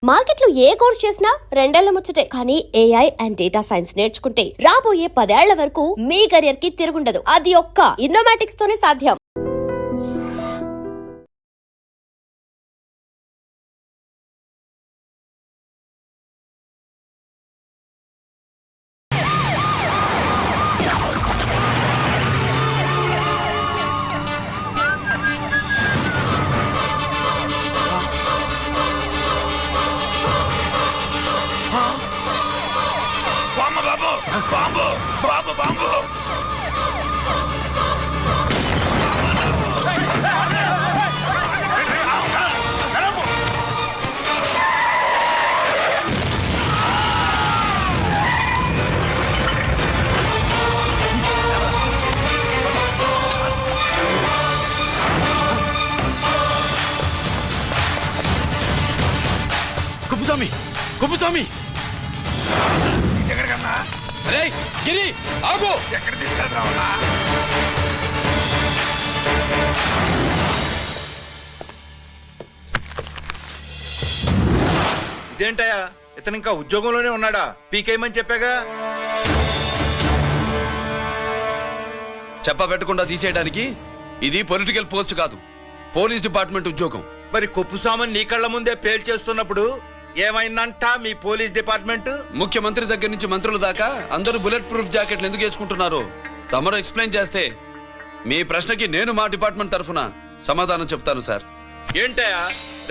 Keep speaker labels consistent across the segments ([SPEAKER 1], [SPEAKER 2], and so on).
[SPEAKER 1] మార్కెట్లో ఏ కోర్స్ చేసినా రెండేళ్ల ముచ్చటే. కానీ ఏఐ అండ్ డేటా సైన్స్ నేర్చుకుంటే రాబోయే 10 ఏళ్ల వరకు మీ కెరియర్ కి తిరుగుండదు. అది ఒక్క ఇన్నోమాటిక్స్ తోనే సాధ్యం.
[SPEAKER 2] కుప్పస్వామి
[SPEAKER 3] ఎక్కడికన్నా
[SPEAKER 2] అరే గిరి ఆగు.
[SPEAKER 3] ఎక్కడ తీసుకెళ్తావున్నా? ఇదేంటయ్యా, ఇతను ఇంకా ఉద్యోగంలోనే ఉన్నాడా? పీకేయమని చెప్పాగా.
[SPEAKER 2] చెప్ప పెట్టకుండా తీసేయడానికి ఇది పొలిటికల్ పోస్ట్ కాదు, పోలీస్ డిపార్ట్మెంట్ ఉద్యోగం.
[SPEAKER 3] మరి కొప్పుస్వామిని నీ కళ్ళ ముందే పేల్చేస్తున్నప్పుడు ఏమైందంట మీ పోలీస్ డిపార్ట్మెంట్?
[SPEAKER 2] ముఖ్యమంత్రి దగ్గర నుంచి మంత్రుల దాకా అందరూ బుల్లెట్ ప్రూఫ్ జాకెట్లు ఎందుకు వేసుకుంటున్నారు తమరు ఎక్స్ప్లెయిన్ చేస్తే మీ ప్రశ్నకి నేను మా డిపార్ట్మెంట్ తరఫున సమాధానం చెప్తాను సార్.
[SPEAKER 3] ఏంటయ్యా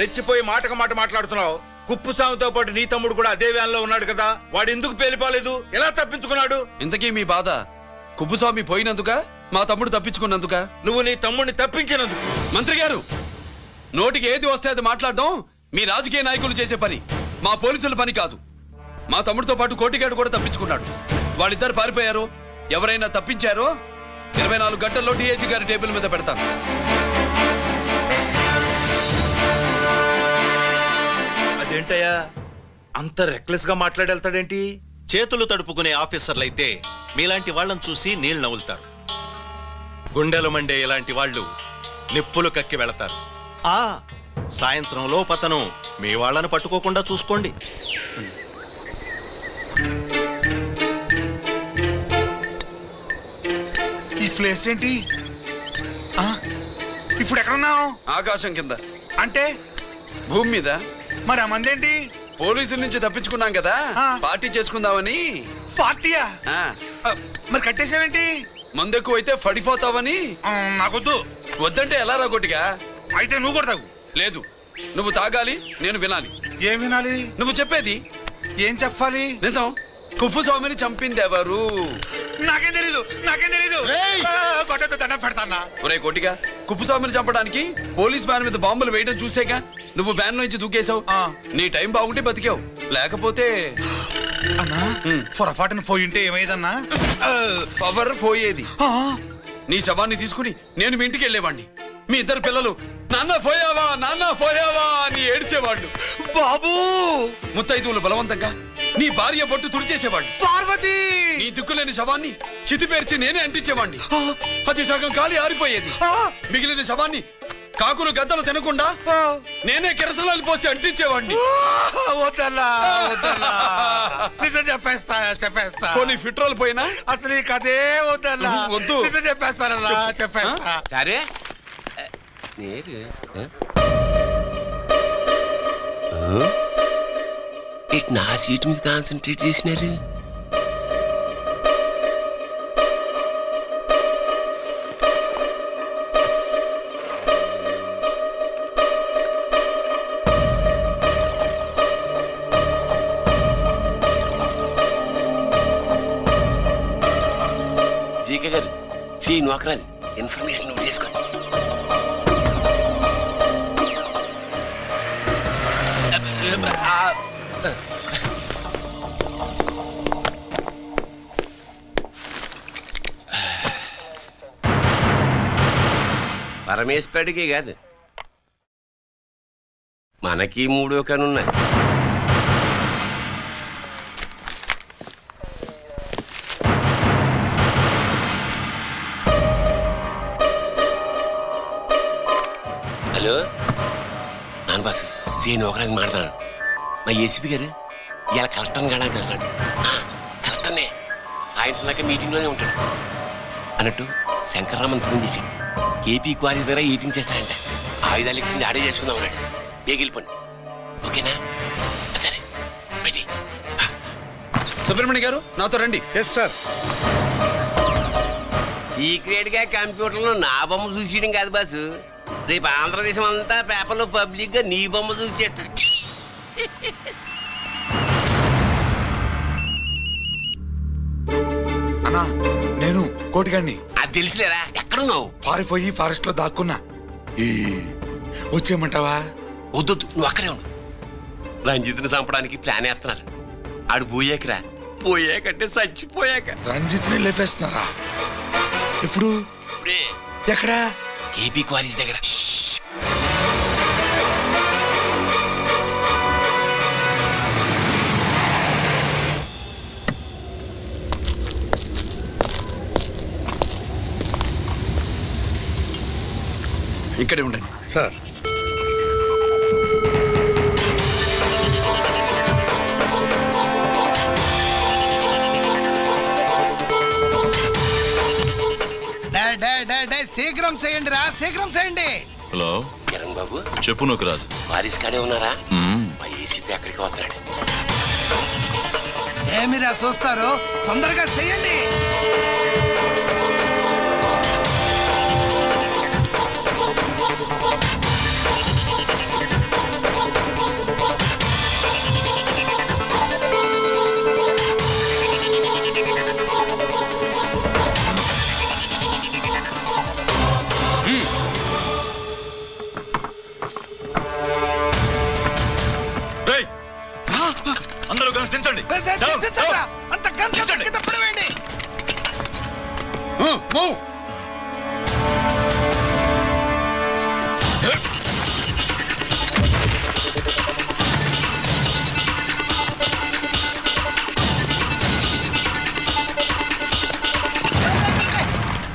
[SPEAKER 3] రెచ్చిపోయి మాటకు మాట మాట్లాడుతున్నావు? కుప్పుస్వామితో పాటు నీ తమ్ముడు కూడా అదే వ్యాన్లో ఉన్నాడు కదా, వాడు ఎందుకు పేలిపోలేదు? ఎలా తప్పించుకున్నాడు?
[SPEAKER 2] ఇంతకీ మీ బాధ కుప్పుస్వామి పోయినందుక, మా తమ్ముడు తప్పించుకున్నందుక?
[SPEAKER 3] నువ్వు నీ తమ్ముడిని తప్పించినందుకు.
[SPEAKER 2] మంత్రి గారు, నోటికి ఏది వస్తే అది మాట్లాడడం మీ రాజకీయ నాయకులు చేసే పని, మా పోలీసుల పని కాదు. మా తమ్ముడితో పాటు కోటిగాడు కూడా తప్పించుకున్నాడు. వాళ్ళిద్దరు పారిపోయారు. ఎవరైనా తప్పించారో 24 గంటల్లో డిఐజీ గారి టేబుల్ మీద పెడతాను.
[SPEAKER 3] అదేంటయ్యా అంత రెక్లెస్ గా మాట్లాడేళ్తాడేంటి?
[SPEAKER 4] చేతులు తడుపుకునే ఆఫీసర్లైతే మీలాంటి వాళ్ళని చూసి నీళ్ళు నవ్వులుతారు. గుండెలు మండే ఇలాంటి వాళ్ళు నిప్పులు కక్కి వెళతారు. సాయంత్రం లోపతను మీ వాళ్ళను పట్టుకోకుండా చూసుకోండి.
[SPEAKER 3] ఈ ప్లేస్ ఏంటి? ఇప్పుడు ఎక్కడున్నావు?
[SPEAKER 2] ఆకాశం కింద.
[SPEAKER 3] అంటే
[SPEAKER 2] భూమి మీద.
[SPEAKER 3] మరి ఆ మందేంటి?
[SPEAKER 2] పోలీసుల నుంచి తప్పించుకున్నాం కదా, పార్టీ చేసుకుందామని.
[SPEAKER 3] పార్టీయా?
[SPEAKER 2] ఆ,
[SPEAKER 3] మరి కట్టేసావేంటి?
[SPEAKER 2] మందెక్కువైతే పడిపోతావని.
[SPEAKER 3] నాకొద్దు.
[SPEAKER 2] వద్దంటే ఎలా రాగొట్టిగా?
[SPEAKER 3] అయితే నువ్వు కూడా తాగు.
[SPEAKER 2] లేదు, నువ్వు తాగాలి, నేను వినాలి.
[SPEAKER 3] ఏం వినాలి?
[SPEAKER 2] నువ్వు చెప్పేది.
[SPEAKER 3] ఏం చెప్పాలి?
[SPEAKER 2] నిజం. కుప్పస్వామిని చంపింది ఎవరు?
[SPEAKER 3] నాకేం తెలీదు, నాకేం తెలీదు. కొట్టతో దండం పెడతానా?
[SPEAKER 2] ఒరే కోటిగా, కుప్పస్వామిని చంపడానికి పోలీస్ వ్యాన్ మీద బాంబులు వేయడం చూసేగా నువ్వు వ్యాన్ లో నుంచి దూకేశావు. నీ టైం బాగుంటే బతికావు, లేకపోతే
[SPEAKER 3] అన్నా పొరపాటున పోయింటే ఏమైందన్నా?
[SPEAKER 2] పవర్ పోయేది. నీ శవాన్ని తీసుకుని నేను మీ ఇంటికి వెళ్ళేవాడిని. మీ ఇద్దరు పిల్లలు నాన్న పోయావా, నాన్న పోయావా అని ఏడ్చేవాళ్ళు.
[SPEAKER 3] బాబు
[SPEAKER 2] ముత్తైదువులు బలవంతంగా నీ భార్య బొట్టు తుడిచేసేవాళ్ళు.
[SPEAKER 3] పార్వతి
[SPEAKER 2] నీ దిక్కులేని శవాన్ని చితిపేర్చి నేనే అంటించేవాడిని. అది సగం కాలి ఆరిపోయేది. మిగిలిన శవాన్ని కాకులు గద్దలు తినకుండా నేనే కిరసనాలు పోసి అంటించేవాడిని.
[SPEAKER 3] వద్దన్నా, వద్దన్నా. నిజం చెప్పేస్తా, చెప్పేస్తా.
[SPEAKER 2] పోనీ ఫిట్రోల్ పోయినా
[SPEAKER 3] అసలు ఈ కథే వద్దన్నా.
[SPEAKER 2] వద్దు.
[SPEAKER 3] నిజం చెప్పేస్తానన్నా, చెప్పేస్తా.
[SPEAKER 5] సరే నేరు ఇటు నా సీట్ మీద కాన్సన్ట్రేట్ చేసినారు. జీకే గారు, శ్రీ నోకరాజ్ ఇన్ఫర్మేషన్ నోట్ చేసుకోండి. పరమేశ్వరుడికి కాదు, మనకి 3 కనున్నాయి. హలో నాన్న బాసు, సీన్ ఒకరాజు మాట్లాడు. మా ఏసీపీ గారు ఇలా కలెక్టర్ని కాడానికి వెళ్తాడు. కలెక్టర్నే సాయంత్రం దాకా మీటింగ్లోనే ఉంటాడు. అన్నట్టు శంకర్రామన్ ఫోన్ చేశాడు. కేపీ క్వారీ ద్వారా ఈటింగ్ చేస్తాడంట. ఆయుధాలు ఇచ్చింది ఆడే చేసుకుందాం అన్నాడు. బేగిలిపండి. ఓకేనా? సరే బయటి.
[SPEAKER 2] సుబ్రహ్మణ్య గారు నాతో రండి.
[SPEAKER 3] Yes sir.
[SPEAKER 5] సీక్రెట్ గా కంప్యూటర్లో నా బొమ్మ చూసేయడం కాదు బాసు. రేపు ఆంధ్రదేశం అంతా పేపర్లో పబ్లిక్ గా నీ బొమ్మ చూసేస్తా.
[SPEAKER 6] అన్నా నేను కోటిగాడిని.
[SPEAKER 5] అది తెలిసిలేరా? ఎక్కడున్నావు?
[SPEAKER 6] పారిపోయి ఫారెస్ట్ లో దాక్కున్నా. వచ్చేయమంటావా?
[SPEAKER 5] వద్దొద్దు, నువ్వు అక్కడే ఉండు. రంజిత్ని చంపడానికి ప్లాన్ వేస్తున్నారు. ఆడు పోయాకరా. పోయాకంటే చచ్చిపోయాక.
[SPEAKER 6] రంజిత్ ని లేపేస్తున్నారా? ఇప్పుడు
[SPEAKER 5] ఇప్పుడే
[SPEAKER 6] ఎక్కడా?
[SPEAKER 5] కేపీ క్వారీస్ దగ్గర.
[SPEAKER 2] ఇక్కడే ఉండండి
[SPEAKER 3] సార్.
[SPEAKER 7] శీఘ్రం చేయండి రా, శీఘ్రం చేయండి.
[SPEAKER 8] హలో
[SPEAKER 5] కిరణ్ బాబు
[SPEAKER 8] చెప్పు నూకరాజు.
[SPEAKER 5] వారిస్ కాడే ఉన్నారా?
[SPEAKER 8] మ్మ్.
[SPEAKER 5] మా ఏసీపీ అక్కడికి వస్తున్నాడు.
[SPEAKER 7] ఏమిరా చూస్తారు, తొందరగా చేయండి.
[SPEAKER 8] అందరూ కలిసి దించండి.
[SPEAKER 7] అంత గంట కింద పడవేయండి.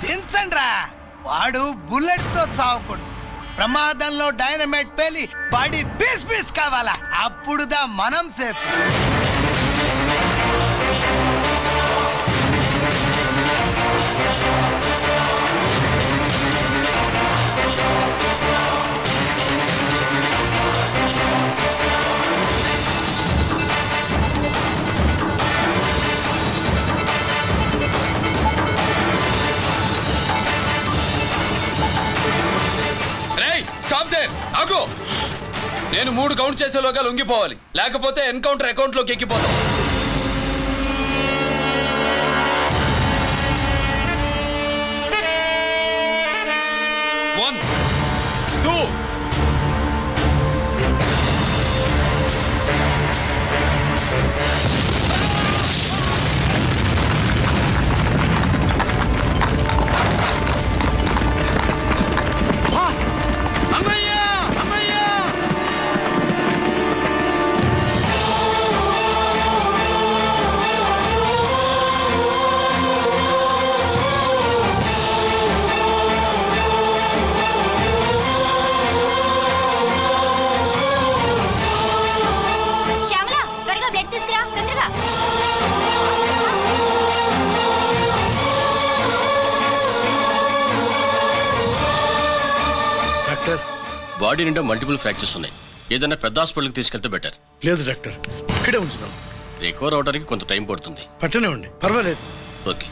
[SPEAKER 7] దించండి రా. వాడు బుల్లెట్ తో చావకూడదు. ప్రమాదంలో డైనమైట్ పేలి బాడీ పీస్ పీస్ కావాలా. అప్పుడుదా మనం సేఫ్.
[SPEAKER 2] ఆగు. నేను 3 కౌంట్ చేసేలోగా లొంగిపోవాలి, లేకపోతే ఎన్కౌంటర్ అకౌంట్ లోకి ఎక్కిపోతాం. 1 2
[SPEAKER 9] బాడీ నిండా మల్టిపుల్ ఫ్రాక్చర్స్ ఉన్నాయి. ఏదైనా పెద్ద హాస్పిటల్కి తీసుకెళ్తే బెటర్.
[SPEAKER 3] లేదు డాక్టర్, ఇక్కడే ఉంచుదాం.
[SPEAKER 9] రికవర్ అవడానికి కొంత టైం పడుతుంది.
[SPEAKER 3] పట్టనే ఉండి పర్వాలేదు.
[SPEAKER 9] ఓకే.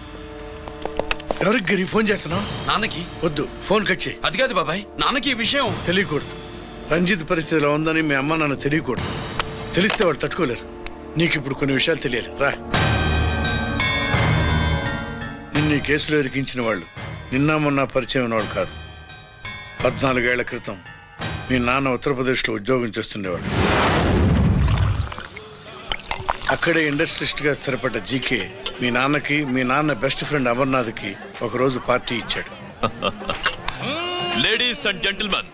[SPEAKER 3] ఎవరికి గిరి ఫోన్ చేస్తున్నావు?
[SPEAKER 2] నాన్నకి.
[SPEAKER 3] వద్దు, ఫోన్ కట్ చేయి.
[SPEAKER 2] అది కాదు బాబాయ్, నాన్నకి ఈ విషయం
[SPEAKER 3] తెలియకూడదు. రంజిత్ పరిస్థితిలో ఉందని మీ అమ్మ నాన్న తెలియకూడదు. తెలిస్తే వాళ్ళు తట్టుకోలేరు. నీకు ఇప్పుడు కొన్ని విషయాలు తెలియాలి. రా. నిన్ను ఈ కేసులో ఇరికించిన వాళ్ళు నిన్న మొన్న పరిచయం ఉన్నవాడు కాదు. 14 ఏళ్ల క్రితం మీ నాన్న ఉత్తరప్రదేశ్లో ఉద్యోగం చేస్తుండేవాడు. అక్కడే ఇండస్ట్రియలిస్ట్గా స్థిరపడ్డ జీకే మీ నాన్నకి, మీ నాన్న బెస్ట్ ఫ్రెండ్ అమర్నాథ్కి ఒకరోజు పార్టీ ఇచ్చాడు.
[SPEAKER 8] లేడీస్ అండ్ జెంటిల్మెన్,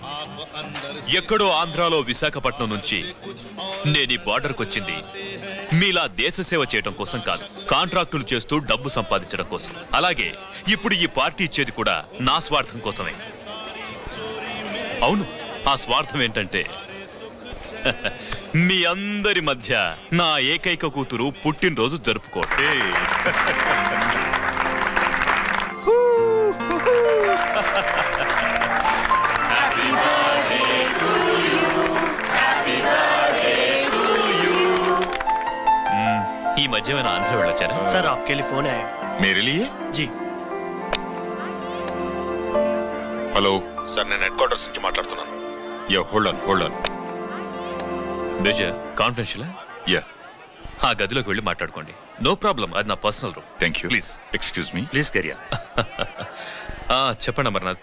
[SPEAKER 8] ఎక్కడో ఆంధ్రాలో విశాఖపట్నం నుంచి నేను ఈ బార్డర్కి వచ్చింది మీలా దేశ సేవ చేయడం కోసం కాదు, కాంట్రాక్టులు చేస్తూ డబ్బు సంపాదించడం కోసం. అలాగే ఇప్పుడు ఈ పార్టీ ఇచ్చేది కూడా నా స్వార్థం కోసమే. అవును, ఆ స్వార్థం ఏంటంటే మీ అందరి మధ్య నా ఏకైక కూతురు పుట్టినరోజు జరుపుకోవడం. ఈ మధ్య ఏమైనా ఆంధ్ర వెళ్ళొచ్చారా?
[SPEAKER 10] सर आपके लिए फोन आया.
[SPEAKER 11] मेरे लिए?
[SPEAKER 10] जी.
[SPEAKER 11] హలో సార్, నేను హెడ్ క్వార్టర్స్ నుంచి మాట్లాడుతున్నాను. Yeah, hold on.
[SPEAKER 8] Major confidential.
[SPEAKER 11] Yeah,
[SPEAKER 8] ఆ గదిలోకి వెళ్ళి మాట్లాడుకోండి. నో ప్రాబ్లం, అది నా personal room.
[SPEAKER 11] Thank you.
[SPEAKER 8] Please
[SPEAKER 11] excuse me.
[SPEAKER 8] Please కెరియా. చెప్పండి అమర్నాథ్.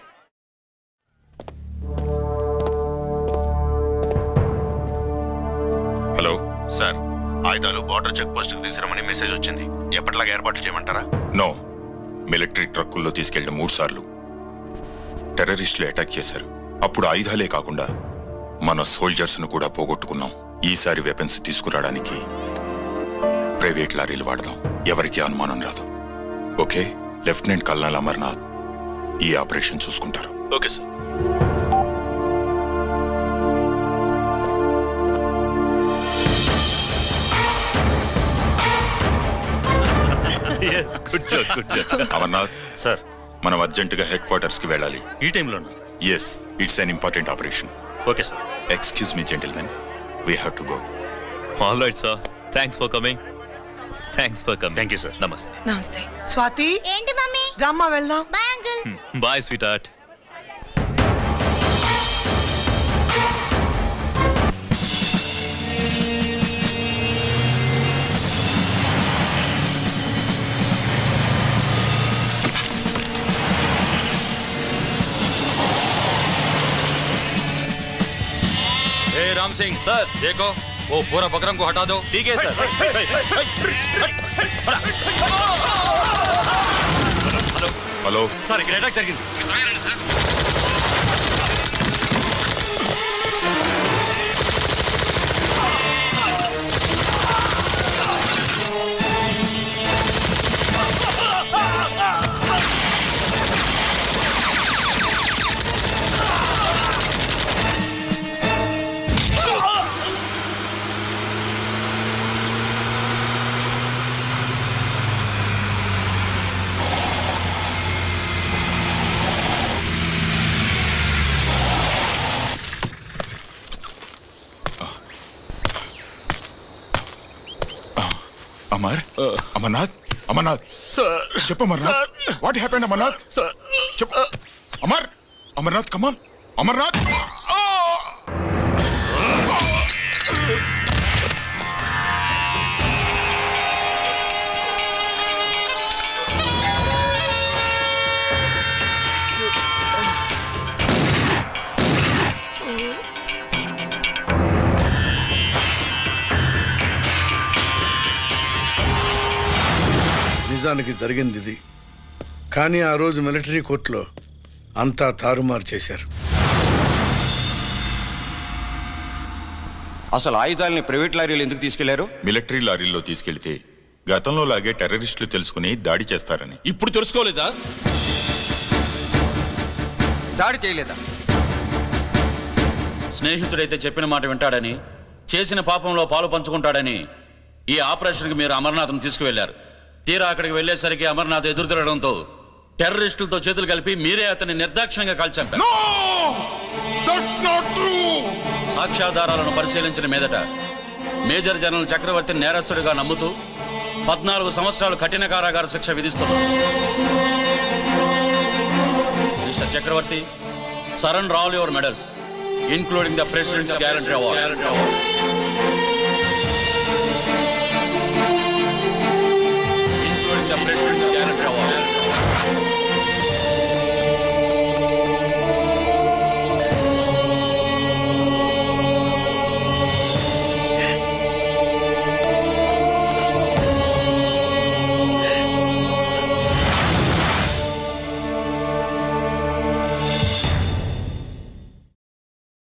[SPEAKER 11] హలో సార్, ఆయుధాలు బార్డర్ చెక్ పోస్ట్ కు తీసుకురమని మెసేజ్ వచ్చింది. ఎప్పటిలాగా ఏర్పాట్లు చేయమంటారా? నో, మిలిటరీ ట్రక్కుల్లో తీసుకెళ్లిన 3 సార్లు టెర్రరిస్టులు అటాక్ చేశారు. అప్పుడు ఆయుధాలే కాకుండా మన సోల్జర్స్ ను కూడా పోగొట్టుకున్నాం. ఈసారి వెపన్స్ తీసుకురావడానికి ప్రైవేట్ లారీలు వాడదాం. ఎవరికి అనుమానం రాదు. ఓకే, లెఫ్టినెంట్ కల్నల్ అమర్నాథ్ ఈ ఆపరేషన్ చూసుకుంటారు.
[SPEAKER 8] Okay sir.
[SPEAKER 11] అమర్నాథ్
[SPEAKER 8] సార్,
[SPEAKER 11] మనం అర్జెంటుగా హెడ్ క్వార్టర్స్ కి వెళ్ళాలి.
[SPEAKER 8] ఈ టైంలో?
[SPEAKER 11] Yes, it's an important operation.
[SPEAKER 8] Okay sir.
[SPEAKER 11] Excuse me gentlemen, we have to go.
[SPEAKER 8] All right sir, thanks for coming. Thank you sir. నమస్తే.
[SPEAKER 10] नमस्ते. स्वाति.
[SPEAKER 1] ఏంటి మమ్మీ?
[SPEAKER 10] रामा वेलना.
[SPEAKER 1] Bye uncle.
[SPEAKER 8] Bye sweet heart.
[SPEAKER 2] Ram Singh sir, देखो वो पूरा बकरम को हटा दो.
[SPEAKER 8] ठीक है सर.
[SPEAKER 11] హలో
[SPEAKER 8] సార్, ఇక్కడ అటాక్ జరిగింది.
[SPEAKER 11] అమర్నాథ్ చెప్పు. Amarnath, what happened? అమర్నాథ్ చెప్పు. అమర్నాథ్ కమాన్. అమర్నాథ్.
[SPEAKER 12] నిజానికి జరిగింది ఇది. కానీ ఆ రోజు మిలిటరీ కోర్టులో అంతా తారుమారు చేశారు.
[SPEAKER 13] అసలు ఆయుధాలని ప్రైవేట్ లారీలు ఎందుకు తీసుకెళ్లారు?
[SPEAKER 11] మిలిటరీ లారీల్లో తీసుకెళ్తే గతంలో లాగే టెర్రరిస్టులు తెలుసుకుని దాడి చేస్తారని.
[SPEAKER 2] ఇప్పుడు తెలుసుకోలేదా?
[SPEAKER 13] దాడి చేయలేదా?
[SPEAKER 2] స్నేహితుడైతే చెప్పిన మాట వింటాడని, చేసిన పాపంలో పాలు పంచుకుంటాడని ఈ ఆపరేషన్కి మీరు అమర్నాథ్ను తీసుకువెళ్లారు. తీరా అక్కడికి వెళ్లేసరికి అమర్నాథ్ ఎదురు తిరగడంతో టెర్రరిస్టులతో చేతులు కలిపి మీరే అతన్ని నిర్దాక్షిణ్యంగా కాల్చంపారు. సాక్ష్యాధారాలను పరిశీలించిన మీదట మేజర్ జనరల్ చక్రవర్తిని నేరస్తుడిగా నమ్ముతూ 14 సంవత్సరాలు కఠిన కారాగార శిక్ష విధిస్తున్నారు. Mister Chakravarthy, surrender all your medals including the president's guarantee award. The President's Guarantee Award.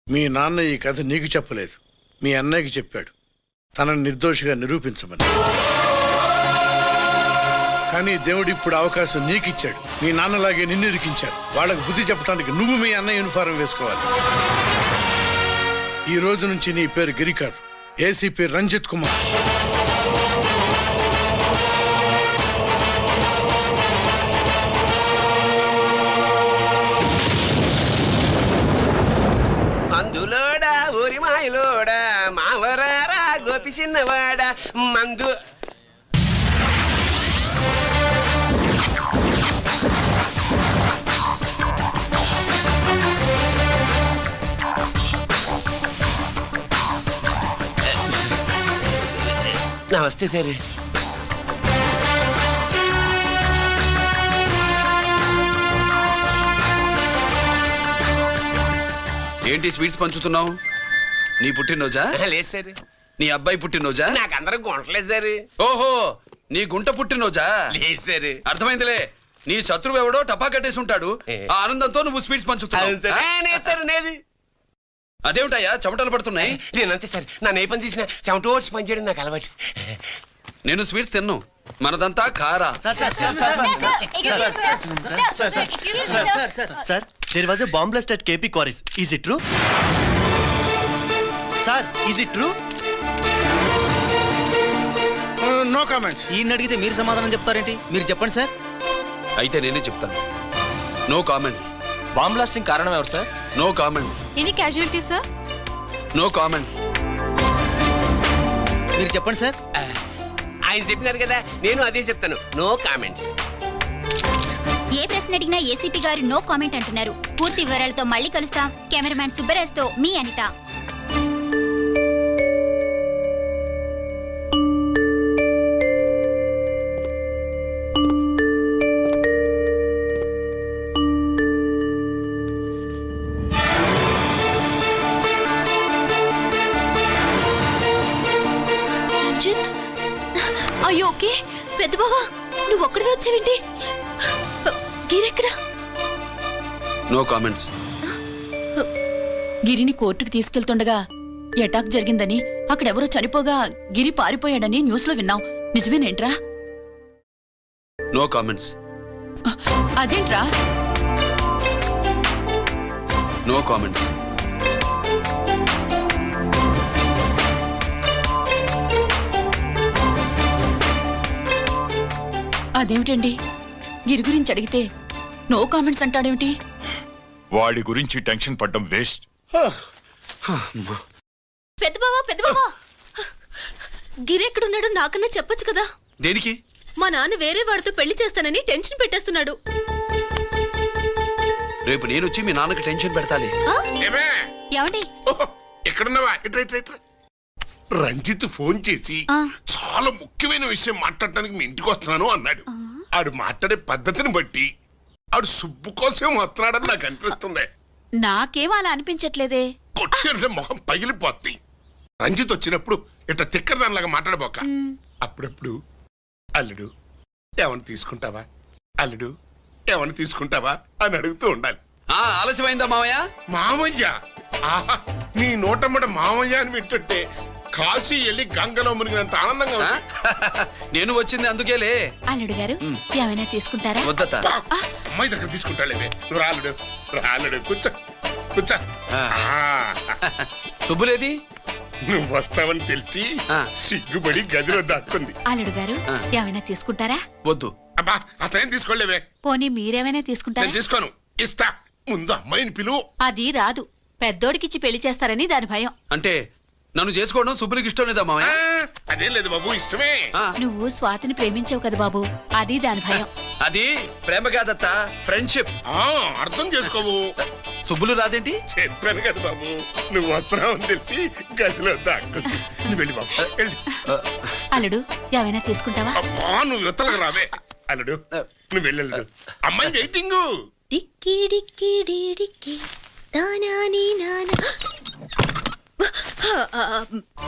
[SPEAKER 12] మీ నాన్న ఈ కథ నీకు చెప్పలేదు, మీ అన్నయ్యకి చెప్పాడు, తనని నిర్దోషిగా నిరూపించమని. కానీ దేవుడు ఇప్పుడు అవకాశం నీకిచ్చాడు. మీ నాన్నలాగే నిన్ను ఇరికించాడు. వాళ్ళకు బుద్ధి చెప్పడానికి నువ్వు మీ అన్న యూనిఫారం వేసుకోవాలి. ఈ రోజు నుంచి నీ పేరు గిరి కాదు, ఏసీపీ రంజిత్ కుమార్.
[SPEAKER 5] మందులోడా ఊరి మాయలోడా మావరారా గోపి చిన్నవాడా మందు నమస్తే సార్.
[SPEAKER 2] ఏంటి స్వీట్స్ పంచుతున్నావు? నీ పుట్టినరోజా?
[SPEAKER 5] లేదు సార్.
[SPEAKER 2] నీ అబ్బాయి పుట్టినరోజా?
[SPEAKER 5] నాకు అందరూ గుంటలేదు సార్.
[SPEAKER 2] ఓహో, నీ గుంట పుట్టినరోజా?
[SPEAKER 5] లేదు సార్.
[SPEAKER 2] అర్థమైందిలే. నీ శత్రువు ఎవడో టపా కట్టేసి ఉంటాడు. ఆ ఆనందంతో నువ్వు స్వీట్స్ పంచుతున్నావు. అదేమిటయ్యా చెమటలు పడుతున్నాయి?
[SPEAKER 5] నేనంతే సార్. నా ఏ పని చేసినా చెమట ఓడ్చి పని చేయడం నాకు అలవాటు.
[SPEAKER 2] నేను స్వీట్స్ తిన్ను. మనదంతా కారా.
[SPEAKER 10] Sir, there was a bomb blast at KP Quarries. Is it true? Sir, is it true?
[SPEAKER 12] No comments.
[SPEAKER 14] ఈయన అడిగితే మీరు సమాధానం చెప్తారేంటి? మీరు చెప్పండి సార్.
[SPEAKER 2] అయితే నేనే చెప్తాను. No comments.
[SPEAKER 14] బాంబ్ బ్లాస్టింగ్ కారణం ఎవరు sir?
[SPEAKER 2] No comments.
[SPEAKER 15] Any casualty sir?
[SPEAKER 2] No comments.
[SPEAKER 14] మీరు చెప్పండి సార్.
[SPEAKER 5] ఆయన చెప్పినారు కదా, నేను అదే చెప్తాను. No comments.
[SPEAKER 15] ఏ ప్రశ్న అడిగినా ఏసీపీ గారు నో కామెంట్ అంటున్నారు. పూర్తి వివరాలతో మళ్ళీ కలుస్తాం. కెమెరామ్యాన్ సుబ్బరాజ్తో మీ అనిత. రంజిత్, అయ్యో ఓకే. పెద్ద బావా, నువ్వు ఒక్కడివే వచ్చావేంటి? గిరెక్కడా?
[SPEAKER 2] No comments.
[SPEAKER 16] గిరిని కోర్టుకు తీసుకెళ్తుండగా అటాక్ జరిగిందని, అక్కడెవరో చనిపోగా గిరి పారిపోయాడని న్యూస్ లో విన్నాం. నిజమేనేంట్రా?
[SPEAKER 2] No comments.
[SPEAKER 16] అదేంట్రా?
[SPEAKER 2] No comments.
[SPEAKER 16] అదేమిటండి, గిరి గురించి అడిగితే నో కామెంట్స్ అంటాడేమిటి?
[SPEAKER 11] వాడి గురించి టెన్షన్ పడ్డం వేస్ట్.
[SPEAKER 15] పెద్ద బావా, గిరి ఎక్కడున్నాడు నాకన్నా చెప్పొచ్చు కదా.
[SPEAKER 2] దేనికి?
[SPEAKER 15] మా నాన్న వేరే వాడితో పెళ్లి చేస్తానని టెన్షన్ పెట్టేస్తున్నాడు.
[SPEAKER 2] రేపు నేను వచ్చి మీ నాన్నకి టెన్షన్ పెడతాలి.
[SPEAKER 15] ఏమండి?
[SPEAKER 17] ఎక్కడున్నావా? రంజిత్ ఫోన్ చేసి చాలా ముఖ్యమైన విషయం మాట్లాడటానికి మీ ఇంటికి వస్తున్నాను అన్నాడు. ఆడు మాట్లాడే పద్ధతిని బట్టి ఆడు సుబ్బు కోసం వస్తున్నాడని నాకు అనిపిస్తుంది.
[SPEAKER 16] నాకేం అలా అనిపించట్లేదే.
[SPEAKER 17] కొట్టిన మొహం పగిలిపోద్ది. రంజిత్ వచ్చినప్పుడు ఇట్లా తిక్కదానిలాగా మాట్లాడబోక. అప్పుడప్పుడు అల్లుడు ఏమని తీసుకుంటావా, అల్లుడు ఏమని తీసుకుంటావా అని అడుగుతూ ఉండాలి.
[SPEAKER 2] ఆలస్యమైందా మామయ్య?
[SPEAKER 17] మామయ్య? ఆహా, నీ నోటమ్మట మామయ్య అని వింటుంటే కాశీ వెళ్ళి గంగలో మునిగినంత ఆనందంగా ఉంది.
[SPEAKER 2] నేను వచ్చింది అందుకేలే.
[SPEAKER 16] అల్లుడు గారు ఏమైనా తీసుకుంటారా?
[SPEAKER 2] వద్దత.
[SPEAKER 17] అమ్మాయి దగ్గర తీసుకుంటాలేవే. నువ్వు రాలుడు రాలుడు కూర్చో కూర్చో.
[SPEAKER 2] శుభ్రేది?
[SPEAKER 17] నువ్వు వస్తావని తెలిసి సిగ్గుపడి గదిలో దాక్కుంది.
[SPEAKER 16] అల్లుడు గారు ఏమైనా తీసుకుంటారా?
[SPEAKER 2] వద్దు.
[SPEAKER 17] అబ్బా, అతనేం తీసుకోలేవే.
[SPEAKER 16] పోనీ మీరేమైనా తీసుకుంటారా?
[SPEAKER 17] నేను తీసుకోను, ఇస్తా. ముందు అమ్మాయిని పిలువు.
[SPEAKER 16] అది రాదు. పెద్దోడికిచ్చి పెళ్లి చేస్తారని దాని భయం.
[SPEAKER 2] అంటే నన్ను చేసుకోవడం శుభ్రికి ఇష్టం లేదా మామయ్య?
[SPEAKER 17] అదేం లేదు బాబు, ఇష్టమే.
[SPEAKER 16] నువ్వు స్వాతిని ప్రేమించావు కదా బాబు, అది దాని భయం.
[SPEAKER 2] అది ప్రేమ కాదత్త, ఫ్రెండ్షిప్.
[SPEAKER 17] అర్థం చేసుకోవు.
[SPEAKER 2] సుబ్బులు రాదేంటి?
[SPEAKER 17] చెప్పాను కదా బాబు, నువ్వు వస్తున్నావు అని తెలిసి గదిలో దాక్కు. నువ్వు వెళ్ళి బాబు వెళ్ళి.
[SPEAKER 16] అల్లుడు ఏమైనా తీసుకుంటావా?
[SPEAKER 17] అబ్బా, నువ్వు యువతలకు రావే. అల్లుడు నువ్వు వెళ్ళడు. అమ్మాయి వెయిటింగ్.
[SPEAKER 15] డిక్కి డిక్కి డిక్కి దానాని నానా.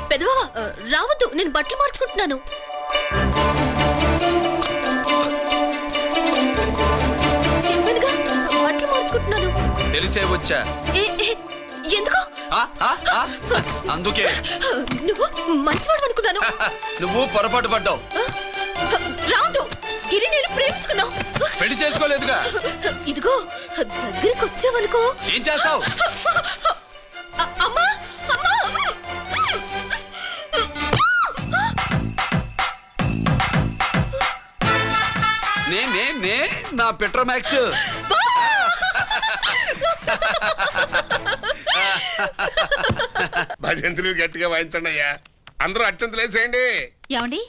[SPEAKER 15] పెద్దవా రావద్దు, నేను బట్టలు మార్చుకుంటున్నాను. చెప్పానుగా, బట్టలు మార్చుకుంటున్నాను.
[SPEAKER 2] తెలిసే వచ్చా.
[SPEAKER 15] ఎందుకు?
[SPEAKER 2] అందుకే.
[SPEAKER 15] నువ్వు మంచివాడు అనుకున్నాను.
[SPEAKER 2] నువ్వు పొరపాటు పడ్డావు.
[SPEAKER 15] రావద్దు, గిరి నేను ప్రేమించుకున్నావు.
[SPEAKER 2] పెళ్లి చేసుకోలేదుగా.
[SPEAKER 15] ఇదిగో దగ్గరికి వచ్చావనుకో.
[SPEAKER 2] ఏం చేస్తావు?
[SPEAKER 15] అమ్మా,
[SPEAKER 2] నా పెట్రోమాక్స్.
[SPEAKER 17] భజంత్రులు గట్టిగా వాయించండి అయ్యా. అందరూ అత్యంతలు వేసేయండి.
[SPEAKER 16] ఏమండి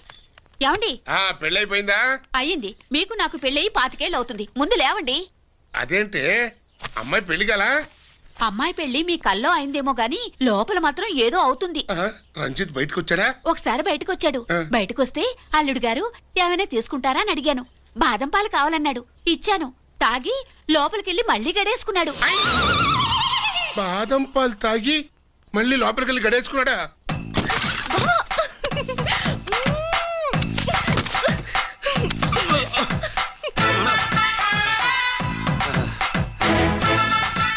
[SPEAKER 16] ఏమండి
[SPEAKER 17] పెళ్ళైపోయిందా?
[SPEAKER 16] అయ్యింది. మీకు నాకు పెళ్ళయి 25 ఏళ్ళు అవుతుంది. ముందు లేవండి.
[SPEAKER 17] అదేంటి అమ్మాయి పెళ్లి గల?
[SPEAKER 16] అమ్మాయి పెళ్లి మీ కల్లో అయిందేమో గాని లోపల మాత్రం ఏదో అవుతుంది.
[SPEAKER 17] రంజిత్ బయటకు వచ్చాడా?
[SPEAKER 16] ఒకసారి బయటకొచ్చాడు. బయటకొస్తే అల్లుడు గారు ఏమైనా తీసుకుంటారా అని అడిగాను. బాదం పాలు కావాలన్నాడు. ఇచ్చాను. తాగి లోపలికెళ్ళి మళ్ళీ గడేసుకున్నాడు.
[SPEAKER 17] బాదం పాలు తాగి మళ్ళీ లోపలికెళ్ళి గడేసుకున్నాడా?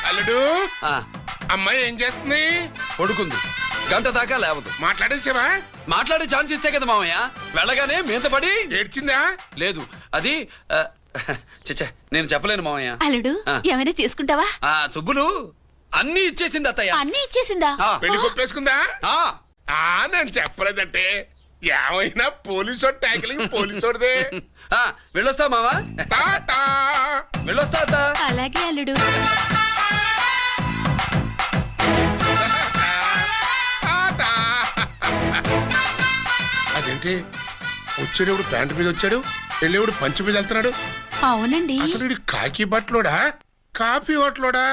[SPEAKER 17] అల్లుడు, అమ్మాయి ఏం చేస్తుంది?
[SPEAKER 2] పడుకుంది. గంట దాకా లేవదు.
[SPEAKER 17] మాట్లాడేసావా?
[SPEAKER 2] మాట్లాడే ఛాన్స్ ఇస్తే కదా మామయ్య. వెళ్ళగానే మీద పడి
[SPEAKER 17] ఏడ్చిందా?
[SPEAKER 2] లేదు, అది చచ్చా నేను చెప్పలేను మామయ్య.
[SPEAKER 16] అల్లుడు ఏమైనా తీసుకుంటావా?
[SPEAKER 2] సుబ్బులు అన్ని ఇచ్చేసింది అత్తయ్య.
[SPEAKER 16] అన్ని ఇచ్చేసిందా?
[SPEAKER 17] పెళ్లి కొప్పేసుకుందా? నేను చెప్పలేదంటే ఏమైనా పోలీసు ట్యాకిలింగ్ పోలీసోడిదే.
[SPEAKER 2] వెళ్ళొస్తా మావా. వెళ్ళొస్తా అత్త.
[SPEAKER 16] అలాగే అల్లుడు.
[SPEAKER 17] అదేంటి వచ్చేటప్పుడు ప్యాంటు మీద వచ్చాడు, వెళ్ళేవాడు పంచి మీద వెళ్తున్నాడు?
[SPEAKER 16] అవునండి.
[SPEAKER 17] అసలు కాకి బట్టలోడా కాఫీ హోటలోడా?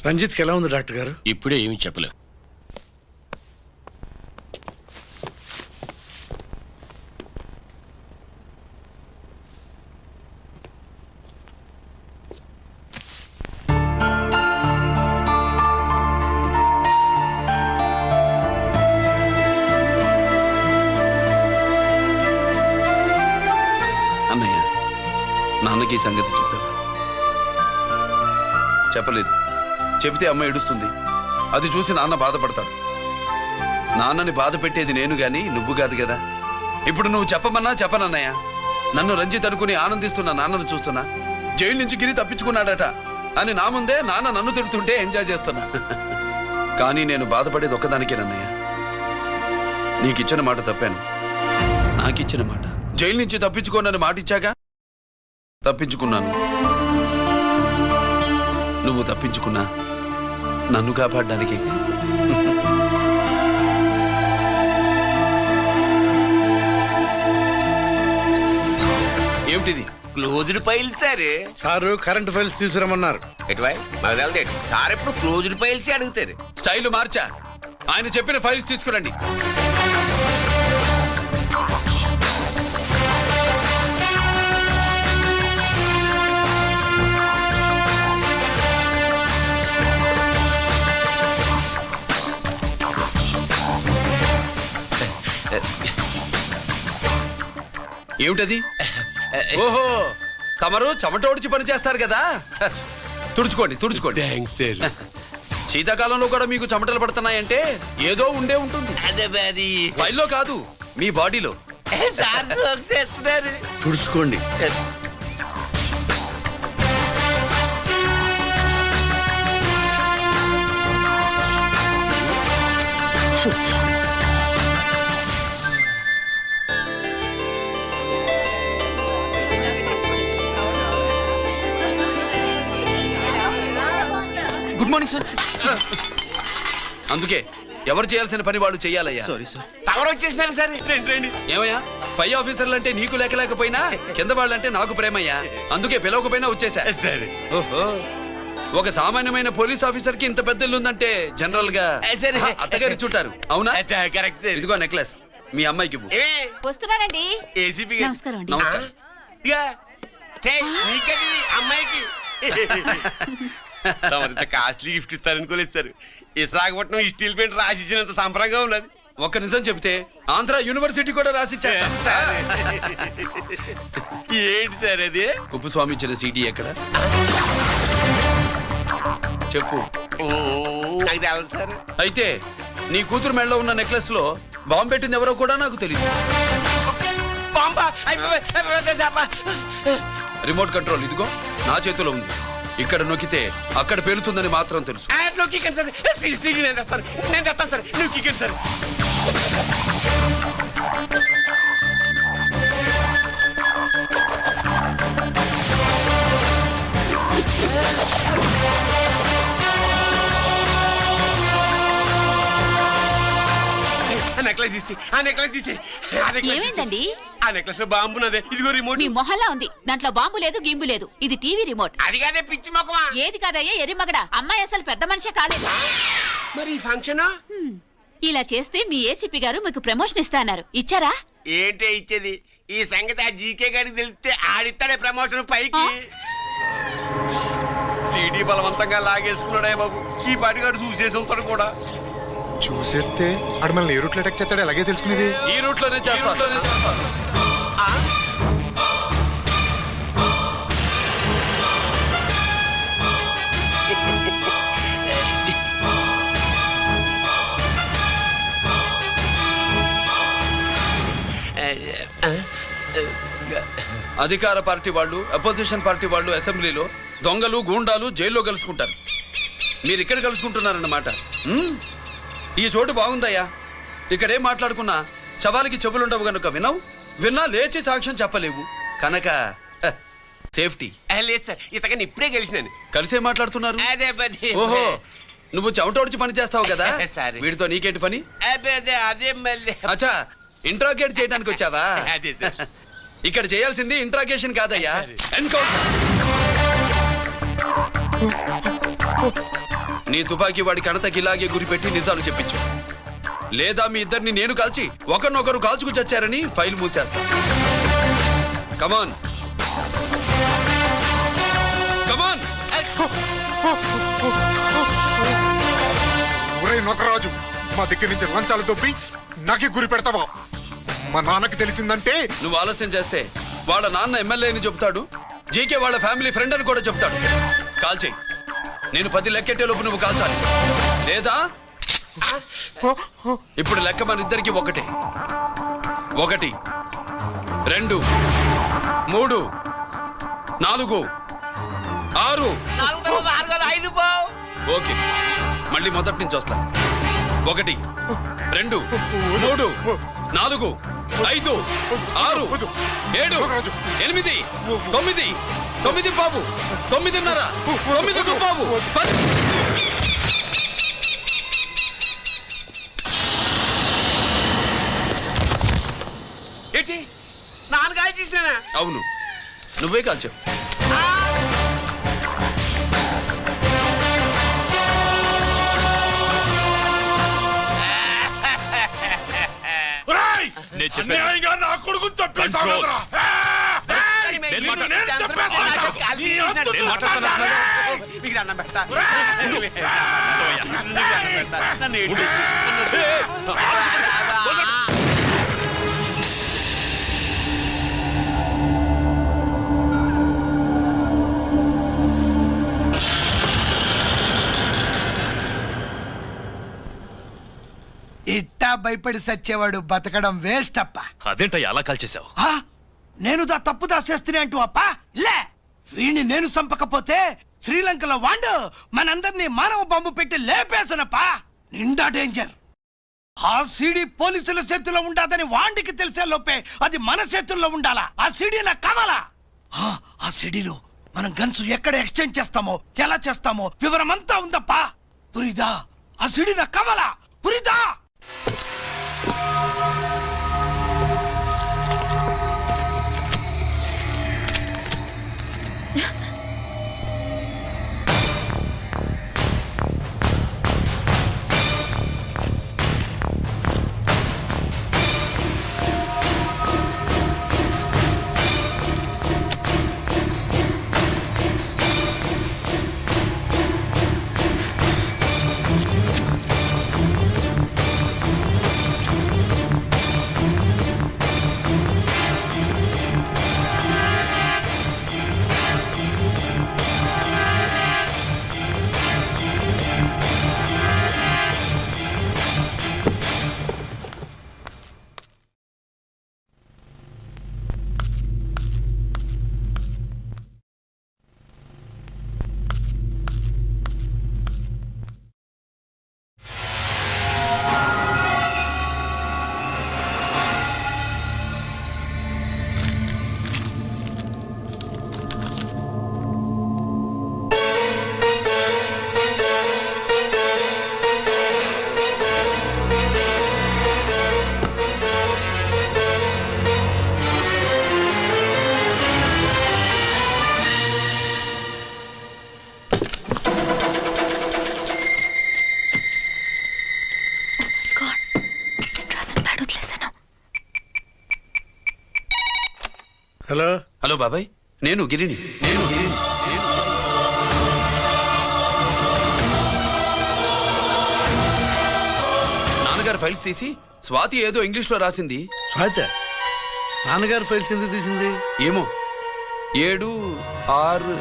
[SPEAKER 12] రంజిత్కి ఎలా ఉంది డాక్టర్ గారు?
[SPEAKER 9] ఇప్పుడే ఏమీ చెప్పలేం.
[SPEAKER 2] అన్నయ్య, నాన్నకి ఈ సంగతి చెప్పావా? చెప్పలేదు. చెబితే అమ్మ ఏడుస్తుంది. అది చూసి నాన్న బాధపడతాడు. నాన్నని బాధ పెట్టేది నేను గాని నువ్వు కాదు కదా. ఇప్పుడు నువ్వు చెప్పమన్నా చెప్పనన్నయ్య. నన్ను రంజిత్ అనుకుని ఆనందిస్తున్న నాన్నను చూస్తున్నా. జైలు నుంచి గిరి తప్పించుకున్నాడట అని నా ముందే నాన్న నన్ను తిడుతుంటే ఎంజాయ్ చేస్తున్నా. కానీ నేను బాధపడేది ఒక్కదానికేనన్నయ్య. నీకిచ్చిన మాట తప్పాను. నాకిచ్చిన మాట. జైలు నుంచి తప్పించుకోనని మాట ఇచ్చాగా తప్పించుకున్నాను. నువ్వు తప్పించుకున్నా నన్ను కాపాడడానికి. ఏమిటిది?
[SPEAKER 5] Closed files sir.
[SPEAKER 12] Sir current files తీసుకురమ్మన్నారు.
[SPEAKER 5] సార్ ఎప్పుడు క్లోజ్డ్ ఫైల్స్ అడుగుతారు.
[SPEAKER 2] స్టైల్ మార్చా. ఆయన చెప్పిన ఫైల్స్ తీసుకురండి. ఏమిటది? ఓహో, తమరు చెమట ఓడిచి పని చేస్తారు కదా. తుడుచుకోండి తుడుచుకోండి. శీతాకాలంలో కూడా మీకు చెమటలు పడుతున్నాయంటే ఏదో ఉండే ఉంటుంది. ఫైల్లో కాదు, మీ బాడీలో.
[SPEAKER 12] తుడుచుకోండి.
[SPEAKER 14] Good morning sir.
[SPEAKER 2] అందుకే ఎవరు చేయాల్సిన పని వాళ్ళు చెయ్యాలయ్యా.
[SPEAKER 14] Sorry sir.
[SPEAKER 5] తమరు వచ్చేసినారు సార్. రండి.
[SPEAKER 2] ఏమయ్యా, పై ఆఫీసర్లు అంటే నీకు లేకపోయినా కింద వాళ్ళంటే నాకు ప్రేమయ్యా. అందుకే పిలవకపోయినా వచ్చేసా.
[SPEAKER 5] సరే.
[SPEAKER 2] ఓహో, ఒక సామాన్యమైన పోలీస్ ఆఫీసర్ కి ఇంత పెద్ద ఇల్లు ఉందంటే జనరల్ గా అత్తగారి చుట్టారు. అవునా?
[SPEAKER 5] కరెక్ట్.
[SPEAKER 2] ఇదిగో నెక్లెస్ మీ అమ్మాయికి.
[SPEAKER 16] వస్తున్నానండి.
[SPEAKER 5] ఏసీపీ
[SPEAKER 16] నమస్కారం అండి.
[SPEAKER 2] నమస్కారం.
[SPEAKER 5] అమ్మాయికి కాస్ట్లీ గిఫ్ట్ ఇస్తారనుకోలేదు సార్. విశాఖపట్నం స్టీల్ పెయింట్ రాసి ఇచ్చినంత సంబరంగా ఉన్నది.
[SPEAKER 2] ఒక్క నిజం చెప్తే ఆంధ్ర యూనివర్సిటీ కూడా రాసిచ్చా.
[SPEAKER 5] ఏంటి సార్ అది?
[SPEAKER 2] కుప్పస్వామి ఇచ్చిన సీడీ ఎక్కడ చెప్పు.
[SPEAKER 5] నాకు తెలదు సార్.
[SPEAKER 2] అయితే నీ కూతురు మెడలో ఉన్న నెక్లెస్ లో బాంబు పెట్టింది ఎవరో కూడా నాకు తెలియదు.
[SPEAKER 5] బాంబా
[SPEAKER 2] రిమోట్ కంట్రోల్ ఇదిగో నా చేతిలో ఉంది. ఇక్కడ నొక్కితే అక్కడ పేలుతుందని మాత్రం తెలుసు.
[SPEAKER 5] నొక్కికండి సార్. సీడీ నేను తెస్తాను సార్. నొక్కికండి సార్. నెక్లెస్ తీసి
[SPEAKER 16] ఏమైందండి?
[SPEAKER 5] ఆ నెక్లెస్ లో బాంబు ఉన్నదే. ఇదిగో రిమోట్.
[SPEAKER 16] మీ మొహల్లా ఉంది. దాంట్లో బాంబు లేదు, గింబు లేదు. ఇది టీవీ రిమోట్.
[SPEAKER 5] అది కాదే పిచ్చి మొక్కమా.
[SPEAKER 16] ఏది కాదయ్యా ఎర్రిమగడ. అమ్మాయి అసలు పెద్ద మనిషే కాలేదు.
[SPEAKER 5] మరి ఈ ఫంక్షన్
[SPEAKER 16] ఇలా చేస్తే మీ ఏసీపీ గారు మీకు ప్రమోషన్ ఇస్తా అన్నారు. ఇచ్చారా?
[SPEAKER 5] ఏంటే ఇచ్చేది? ఈ సంగతి ఆ జీకే గారికి తెలిస్తే ఆడిస్తాడే ప్రమోషన్ పైకి. సీడీ బలవంతంగా లాగేసుకున్నాడే బాబు. ఈ పాటిగాడు చూసేసి ఉంటాడు కూడా.
[SPEAKER 11] చూసేస్తే అడు మనల్ని ఏ రూట్లో అటాక్ చేస్తాడు అలాగే తెలుసుకునేది.
[SPEAKER 2] ఈ రూట్ లోనే చేస్తాను. అధికార పార్టీ వాళ్ళు, అపోజిషన్ పార్టీ వాళ్ళు అసెంబ్లీలో, దొంగలు గూండాలు జైల్లో కలుసుకుంటారు. మీరు ఇక్కడ కలుసుకుంటున్నారన్నమాట. ఈ చోటు బాగుందయ్యా. ఇక్కడేం మాట్లాడుకున్నా శవాలకి చెవులుండవు గనుక విన్నా లేచి సాక్ష్యం చెప్పలేవు కనుక సేఫ్టీ.
[SPEAKER 5] లేదు సార్, ఇతగాని ఇప్పుడే కలిసినాను.
[SPEAKER 2] కలిసే మాట్లాడుతున్నారు.
[SPEAKER 5] అదే పది.
[SPEAKER 2] ఓహో, నువ్వు చెమటోడ్చి పని చేస్తావు కదా.
[SPEAKER 5] సరే.
[SPEAKER 2] వీడితో నీకేంటి పని?
[SPEAKER 5] అదే మళ్ళీ.
[SPEAKER 2] అచ్చా, ఇంట్రాగేట్ చేయడానికి వచ్చావా?
[SPEAKER 5] అదే సార్.
[SPEAKER 2] ఇక్కడ చేయాల్సింది ఇంట్రాగేషన్ కాదయ్యా, ఎన్కౌంటర్. నీ తుపాకీ వాడి కణతకి ఇలాగే గురిపెట్టి నిజాలు చెప్పించు. లేదా మీ ఇద్దరిని నేను కాల్చి ఒకరినొకరు కాల్చుకు చచ్చారని ఫైల్ మూసేస్తా. కమాన్ కమాన్.
[SPEAKER 11] ఒరే నొకరాజు, మా దగ్గర నుంచి లంచాలు దొబ్బి నాకే గురి పెడతావా? మా నాన్నకి తెలిసిందంటే
[SPEAKER 2] నువ్వు ఆలస్యం చేస్తే వాళ్ళ నాన్న ఎమ్మెల్యే అని చెప్తాడు, జీకే వాళ్ళ ఫ్యామిలీ ఫ్రెండ్ అని కూడా చెప్తాడు. కాల్చేయి. నేను 10 లెక్కెట్టే లోపు నువ్వు కాల్చాలి. లేదా ఇప్పుడు లెక్క మన ఇద్దరికి ఒకటే. 1 2 3 4 6. ఓకే, మళ్ళీ మొదటి నుంచి వస్తా. 1 2 3 4 5 6 7 8 9 9 బాబు 9:30 9 బాబు 10.
[SPEAKER 5] ఏంటి నాన్నగాయ తీసినా?
[SPEAKER 2] అవును, నువ్వే కాల్చావు.
[SPEAKER 17] అన్యాయంగా నా కొడుకు చెప్పేసావు కదరా.
[SPEAKER 7] ఇట్టా భయపడి సచ్చేవాడు బతకడం వేస్ట్ అప్ప.
[SPEAKER 8] అదేంటయ్యా అలా కాల్చేశావు?
[SPEAKER 7] నేను తప్పు దాచేస్తున్నా అంటూ అప్ప. లే, వీణ్ణి నేను చంపకపోతే శ్రీలంకలో వాండు మనందరినీ మానవ బాంబు పెట్టి లేపేసనప్ప. నిండా డేంజర్. ఆ సీడీ పోలీసుల చేతుల్లో ఉండాదని వాండికి తెలిసే లోపే అది మన చేతుల్లో ఉండాలా. ఆ సీడీ నాకు కావాలా. ఆ సీడీలో మనం గన్స్ ఎక్కడ ఎక్స్చేంజ్ చేస్తామో, ఎలా చేస్తామో వివరమంతా ఉందప్పా. పురిదా, ఆ సీడీ నాకు కావాలా. పురిదా.
[SPEAKER 12] హలో
[SPEAKER 2] హలో బాబాయ్, నేను గిరిని. నాన్నగారు ఫైల్స్ తీసి స్వాతి ఏదో ఇంగ్లీష్ లో రాసింది.
[SPEAKER 12] స్వాతి నాన్నగారు ఫైల్స్ ఎందుకు తీసింది?
[SPEAKER 2] ఏమో 7, 6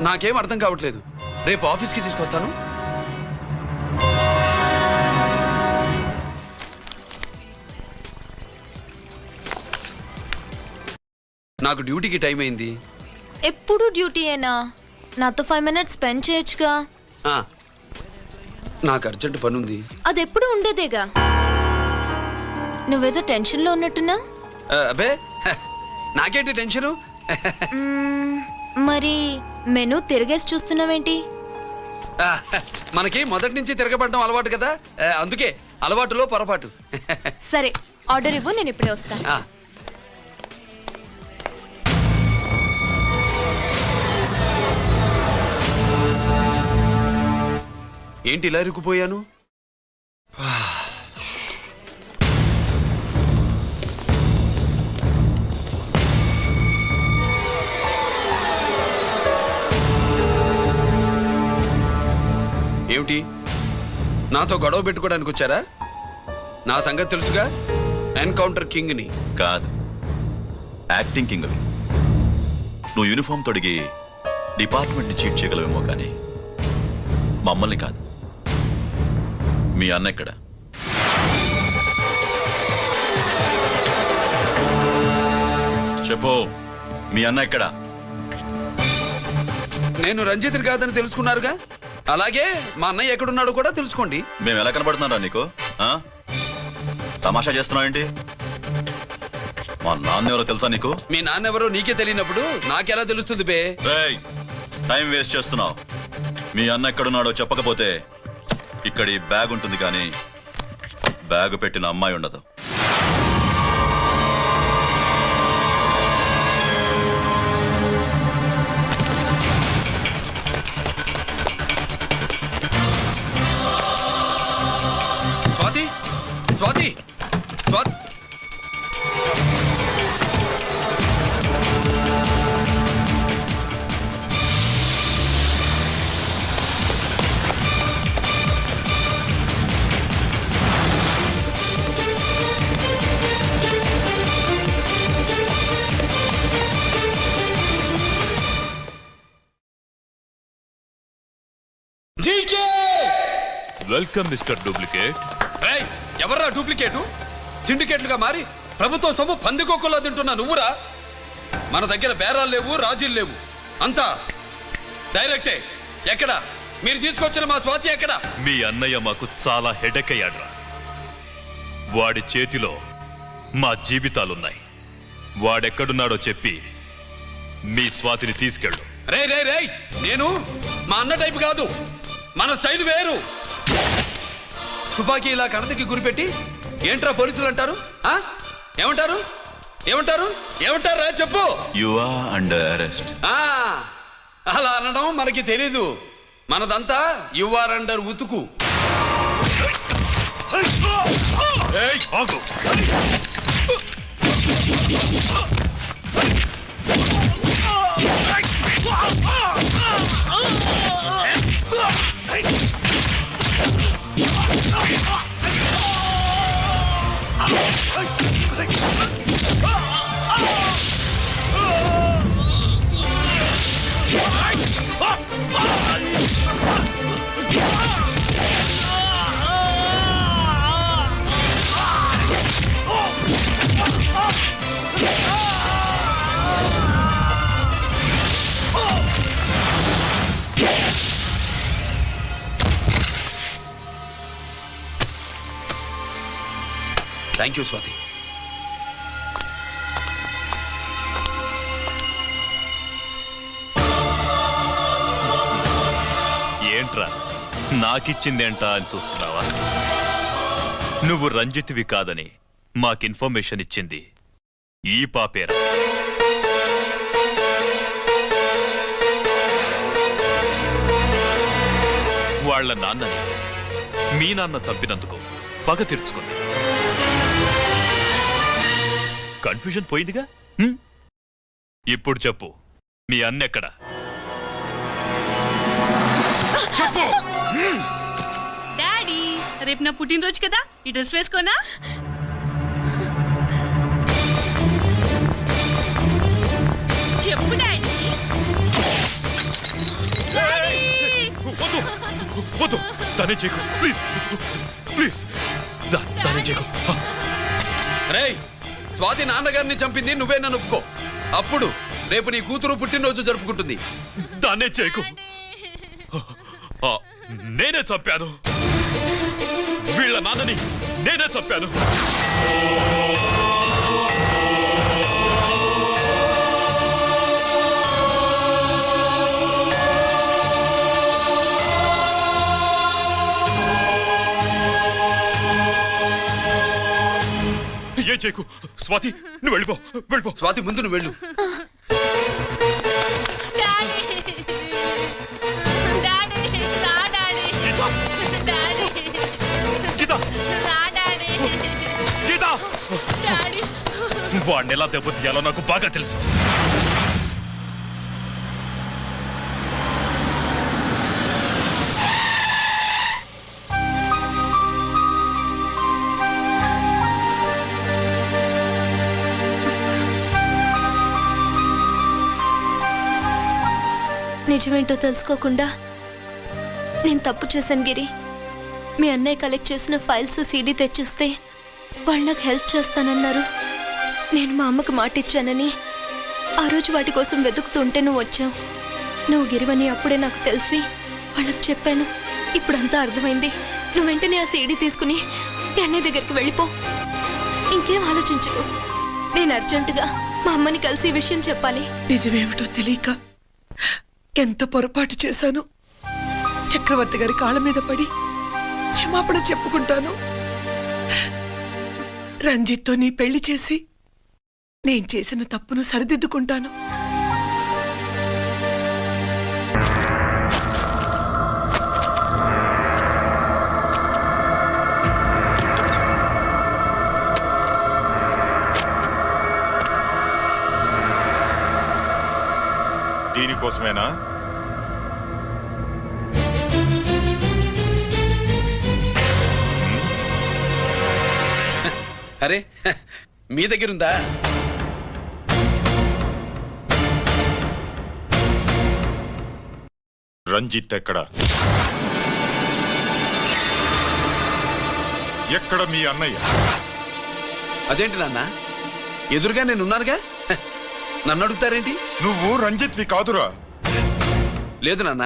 [SPEAKER 2] నాకేం అర్థం కావట్లేదు. రేపు ఆఫీస్కి తీసుకొస్తాను. నాకు డ్యూటీకి టైం అయింది.
[SPEAKER 18] ఎప్పుడు డ్యూటీయేనా? నాతో 5 minutes స్పెండ్ చేయొచ్చుగా.
[SPEAKER 2] నాకు అర్జెంట్ పని ఉంది.
[SPEAKER 18] అది ఎప్పుడు ఉండేదేగా. నువ్వేదో టెన్షన్లో ఉన్నట్టున్నా.
[SPEAKER 2] అబే నాకేంటి టెన్షను?
[SPEAKER 18] మరి మెనూ తిరిగేసి చూస్తున్నావేంటి?
[SPEAKER 2] మనకి మొదటి నుంచి తిరగబడడం అలవాటు కదా, అందుకే అలవాటులో పొరపాటు.
[SPEAKER 18] సరే ఆర్డర్ ఇవ్వు, నేను ఇప్పుడే వస్తాను.
[SPEAKER 2] ఏంటి ఇలా ఇరుక్కుపోయాను? ఏమిటి, నాతో గొడవ పెట్టుకోవడానికి వచ్చారా? నా సంగతి తెలుసుగా, ఎన్కౌంటర్ కింగ్ని.
[SPEAKER 8] కాదు, యాక్టింగ్ కింగ్. నువ్వు యూనిఫామ్ తొడిగి డిపార్ట్మెంట్ని చీట్ చేయగలవేమో కానీ మమ్మల్ని కాదు. మీ అన్న ఎక్కడ? చెప్పు, మీ అన్న ఎక్కడ?
[SPEAKER 2] నేను రంజిత్ని కాదని తెలుసుకున్నారుగా, అలాగే మా అన్నయ్య ఎక్కడున్నాడో కూడా తెలుసుకోండి.
[SPEAKER 8] మేము ఎలా కనబడుతున్నారా నీకు? తమాషా చేస్తున్నావు ఏంటి? మా నాన్న ఎవరో తెలుసా నీకు?
[SPEAKER 2] మీ నాన్న ఎవరో నీకే తెలియనప్పుడు నాకెలా తెలుస్తుంది బే?
[SPEAKER 8] టైం వేస్ట్ చేస్తున్నావు. మీ అన్న ఎక్కడున్నాడో చెప్పకపోతే ఇక్కడ ఈ బ్యాగ్ ఉంటుంది కానీ బ్యాగ్ పెట్టిన అమ్మాయి ఉండదు.
[SPEAKER 2] Swathi, Swathi, Swathi.
[SPEAKER 8] Welcome mister duplicate.
[SPEAKER 2] ఎవర్రా డూప్లికేటు? సిండికేట్లుగా మారి ప్రభుత్వం సొమ్ము పందికొక్కులా తింటున్నా నువ్వురా? మన దగ్గర బేరాలు లేవు, రాజీలు లేవు, అంతా డైరెక్టే. ఎక్కడ మీరు తీసుకొచ్చిన మా స్వాతి ఎక్కడ?
[SPEAKER 8] మీ అన్నయ్య మాకు చాలా హెడెక్ అయ్యాడ్రా. వాడి చేతిలో మా జీవితాలున్నాయి. వాడెక్కడున్నాడో చెప్పి మీ స్వాతిని తీసుకెళ్ళు.
[SPEAKER 2] రే రే రే, నేను మా అన్న టైపు కాదు, మన స్టైల్ వేరు. తుపాకీ ఇలా కణతకి గురిపెట్టి ఏంట్రా పోలీసులు అంటారు? ఏమంటారు? ఏమంటారు? ఏమంటారా చెప్పు.
[SPEAKER 8] You are under arrest.
[SPEAKER 2] అలా అనడం మనకి తెలీదు. మనదంతా యు ఆర్ అండర్ ఉతుకు. Thank you Swati.
[SPEAKER 8] ఏంట్రా నాకిచ్చిందేంటా అని చూస్తున్నావా? నువ్వు రంజిత్వి కాదని మాకు ఇన్ఫర్మేషన్ ఇచ్చింది ఈ పాపేరా. వాళ్ళ నాన్నని మీ నాన్న చంపినందుకు పగ తీర్చుకుంది. కన్ఫ్యూజన్ పోయిందిగా. ఇప్పుడు చెప్పు, మీ అన్నెక్కడ?
[SPEAKER 16] డాడీ, రేపు నా పుట్టినరోజు కదా, ఈ డ్రెస్ వేసుకోనా? చెప్పు డాడీ.
[SPEAKER 8] వద్దు, దానే చేయకు, ప్లీజ్ ప్లీజ్, దానే చేయకు.
[SPEAKER 2] రేయ్, స్వాతి నాన్నగారిని చంపింది నువ్వే నన్ను ఒప్పుకో. అప్పుడు రేపు నీ కూతురు పుట్టినరోజు జరుపుకుంటుంది.
[SPEAKER 8] దాన్నే చేయకు. నేనే చంపాను, వీళ్ళ నాన్నని నేనే చంపాను. ఏం చేయకు స్వాతి, నువ్వు వెళ్ళిపో, వెళ్ళిపో.
[SPEAKER 2] స్వాతి, ముందు నువ్వు వెళ్ళు.
[SPEAKER 8] వాడిని ఎలా దెబ్బతీయాలో నాకు బాగా తెలుసు.
[SPEAKER 18] నిజమేంటో తెలుసుకోకుండా నేను తప్పు చేశాను గిరి. మీ అన్నయ్య కలెక్ట్ చేసిన ఫైల్స్ సీడీ తెచ్చిస్తే వాళ్ళు నాకు హెల్ప్ చేస్తానన్నారు. నేను మా అమ్మకు మాట ఇచ్చానని ఆ రోజు వాటి కోసం వెతుకుతుంటే నువ్వు వచ్చావు. నువ్వు గిరివని అప్పుడే నాకు తెలిసి వాళ్ళకి చెప్పాను. ఇప్పుడంతా అర్థమైంది. నువ్వు వెంటనే ఆ సీడీ తీసుకుని మీ అన్నయ్య దగ్గరికి వెళ్ళిపో. ఇంకేం ఆలోచించు. నేను అర్జెంటుగా మా అమ్మని కలిసి ఈ విషయం చెప్పాలి.
[SPEAKER 19] నిజమేమిటో తెలియక ఎంత పొరపాటు చేశాను. చక్రవర్తి గారి కాళ్ళ మీద పడి క్షమాపణ చెప్పుకుంటాను. రంజిత్తో నీ పెళ్లి చేసి నేను చేసిన తప్పును సరిదిద్దుకుంటాను.
[SPEAKER 11] దీనికోసమేనా?
[SPEAKER 2] అరే, మీ దగ్గరుందా?
[SPEAKER 11] రంజిత్ ఎక్కడ? ఎక్కడ మీ అన్నయ్య?
[SPEAKER 2] అదేంటి నాన్న, ఎదురుగా నేనున్నానుగా, నన్ను అడుగుతారేంటి?
[SPEAKER 11] నువ్వు రంజిత్వి కాదురా.
[SPEAKER 2] లేదు నాన్న,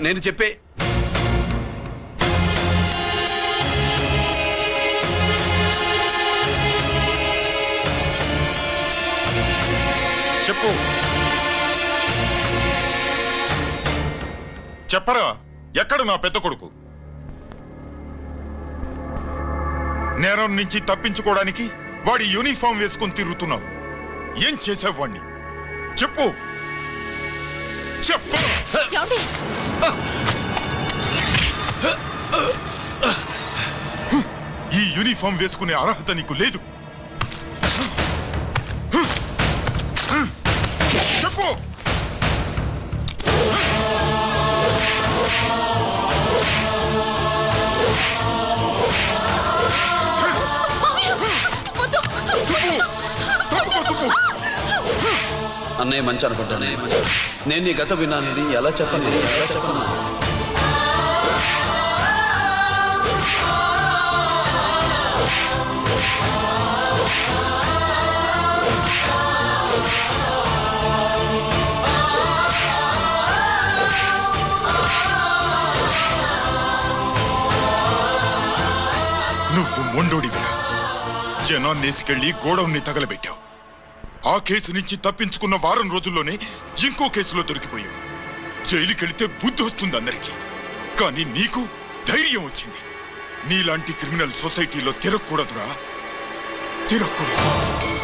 [SPEAKER 2] నేను చెప్పే.
[SPEAKER 11] చెప్పు, చెప్పరా, ఎక్కడ నా పెద్ద కొడుకు? నేరం నుంచి తప్పించుకోవడానికి వాడి యూనిఫామ్ వేసుకుని తిరుగుతున్నావు. ఏం చేసావు వాణ్ణి? చెప్పు, చెప్పు. ఈ యూనిఫామ్ వేసుకునే అర్హత నీకు లేదు. చెప్పు.
[SPEAKER 2] అన్నయ్య మంచి అనుకుంటానే. నేను నీ గత విన్నానని ఎలా చెప్పను?
[SPEAKER 11] నువ్వు మొండోడివిరా. జనాన్నేసుకెళ్లి గోడౌన్ని తగలబెట్టావు. ఆ కేసు నుంచి తప్పించుకున్న వారం రోజుల్లోనే ఇంకో కేసులో దొరికిపోయావు. జైలుకెళితే బుద్ధి వస్తుంది అందరికీ, కానీ నీకు ధైర్యం వచ్చింది. నీలాంటి క్రిమినల్ సొసైటీలో తిరగకూడదురా, తిరగకూడదు.